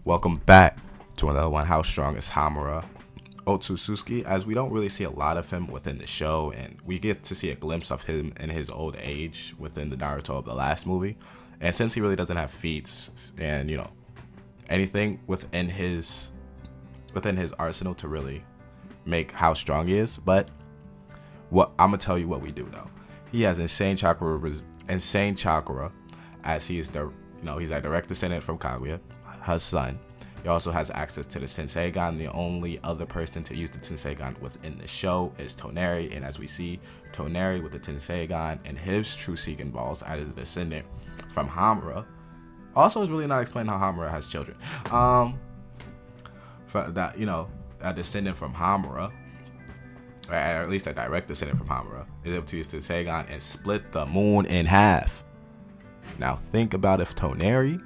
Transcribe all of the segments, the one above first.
Welcome back to another one. How strong is Hamura Otsutsuki? As we don't really see a lot of him within the show, and we get to see a glimpse of him in his old age within the Naruto of the last movie. And since he really doesn't have feats and anything within his arsenal to really make how strong he is, but what I'm gonna tell you what we do know. He has insane chakra, as he is he's a direct descendant from Kaguya, her son. He also has access to the Tenseigan. The only other person to use the Tenseigan within the show is Toneri, and as we see, Toneri with the Tenseigan and his true Seeking balls as a descendant from Hamura. Also, it's really not explained how Hamura has children. For that, a descendant from Hamura, or at least a direct descendant from Hamura, is able to use the Tenseigan and split the moon in half. Now think about if Toneri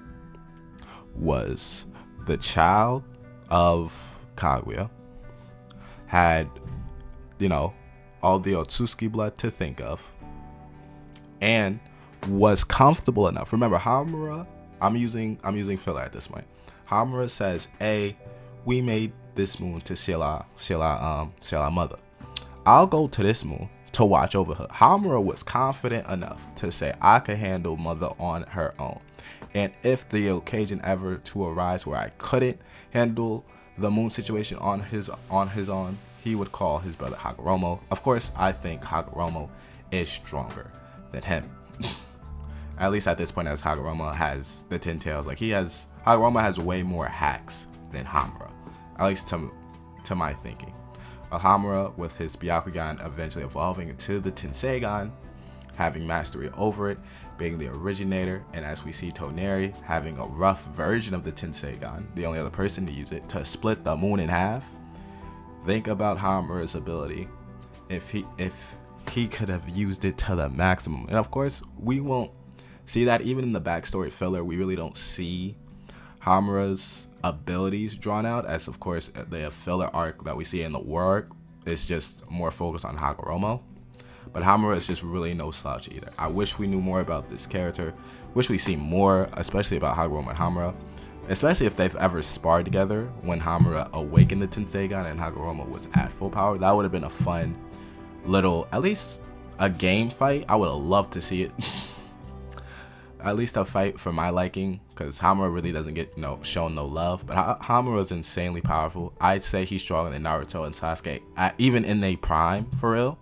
was the child of Kaguya, had all the Otsutsuki blood to think of, and was comfortable enough. Remember, Hamura, I'm using filler at this point. Hamura says, "Hey, we made this moon to seal our mother. I'll go to this moon to watch over her." Hamura was confident enough to say, "I can handle mother on her own. And if the occasion ever to arise where I couldn't handle the moon situation on his own, he would call his brother Hagoromo." Of course, I think Hagoromo is stronger than him. At least at this point, as Hagoromo has the 10 tails. Hagoromo has way more hacks than Hamura. At least to my thinking. Hamura, with his Byakugan eventually evolving into the Tenseigan, having mastery over it, being the originator, and as we see Toneri having a rough version of the Tenseigan, the only other person to use it, to split the moon in half. Think about Hamura's ability if he could have used it to the maximum. And of course, we won't see that even in the backstory filler. We really don't see Hamura's abilities drawn out, as of course the filler arc that we see in the war arc is just more focused on Hagoromo. But Hamura is just really no slouch either. I wish we knew more about this character. Wish we see more, especially about Hagoromo and Hamura. Especially if they've ever sparred together when Hamura awakened the Tenseigan and Hagoromo was at full power. That would have been a fun little, at least a game fight. I would have loved to see it. At least a fight for my liking, because Hamura really doesn't get shown no love. But Hamura is insanely powerful. I'd say he's stronger than Naruto and Sasuke, even in their prime, for real.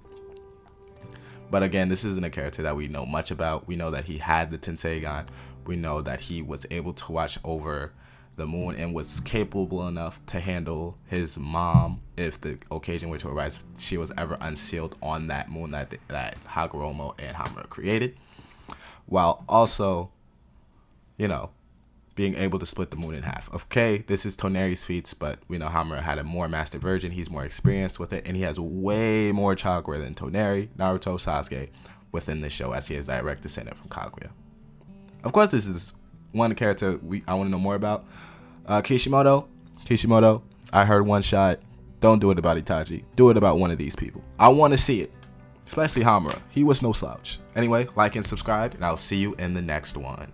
But again, this isn't a character that we know much about. We know that he had the Tenseigan. We know that he was able to watch over the moon and was capable enough to handle his mom if the occasion were to arise, she was ever unsealed on that moon that Hagoromo and Hamura created. While also, being able to split the moon in half. Okay, this is Toneri's feats, but we know Hamura had a more mastered version. He's more experienced with it, and he has way more chakra than Toneri, Naruto, Sasuke within the show, as he is direct descendant from Kaguya. Of course, this is one character I want to know more about. Kishimoto, I heard one shot. Don't do it about Itachi. Do it about one of these people. I want to see it, especially Hamura. He was no slouch. Anyway, like and subscribe, and I'll see you in the next one.